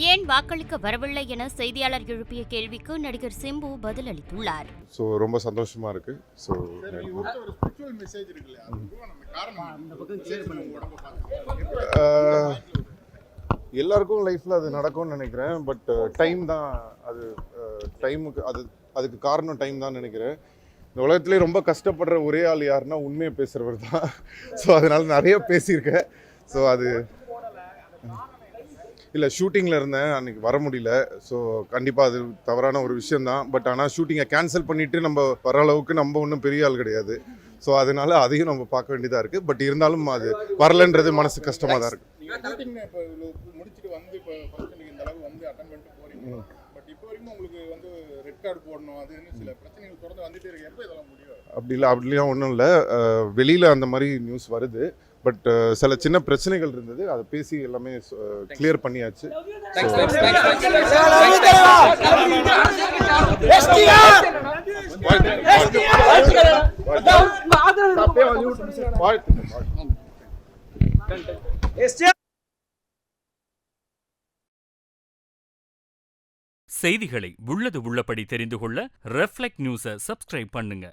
ஏன் வாக்களிக்க வரவில்லை என செய்தியாளர் எழுப்பிய கேள்விக்கு நடிகர் சிம்பு பதில் அளித்துள்ளார். ரொம்ப சந்தோஷமா இருக்கு. எல்லாருக்கும் லைஃப்ல அது நடக்கும்னு நினைக்கிறேன். பட் டைம் தான் அது. அதுக்கு காரணம் டைம் தான் நினைக்கிறேன். இந்த உலகத்திலே ரொம்ப கஷ்டப்படுற ஒரே ஆள் யாருன்னா உண்மையை பேசுறவர் தான். ஸோ அதனால நிறைய பேசியிருக்கேன். ஸோ அது இல்லை, ஷூட்டிங்கில் இருந்தேன், அன்றைக்கி வர முடியல. ஸோ கண்டிப்பாக அது தவறான ஒரு விஷயந்தான். பட் ஆனால் ஷூட்டிங்கை கேன்சல் பண்ணிவிட்டு நம்ம வர அளவுக்கு நம்ம ஒன்றும் பெரிய ஆள் கிடையாது. ஸோ அதனால் அதையும் நம்ம பார்க்க வேண்டியதாக இருக்குது. பட் இருந்தாலும் அது வரலன்றது மனசு கஷ்டமாக தான் இருக்குது. அப்படிலாம் ஒன்றும் இல்லை. வெளியில் அந்த மாதிரி நியூஸ் வருது. பட் சில சின்ன பிரச்சனைகள் இருந்தது, அதை பேசி எல்லாமே கிளியர் பண்ணியாச்சு. செய்திகளை உள்ளது உள்ளபடி தெரிந்து கொள்ள ரெஃப்ளெக்ட் நியூஸை சப்ஸ்கிரைப் பண்ணுங்க.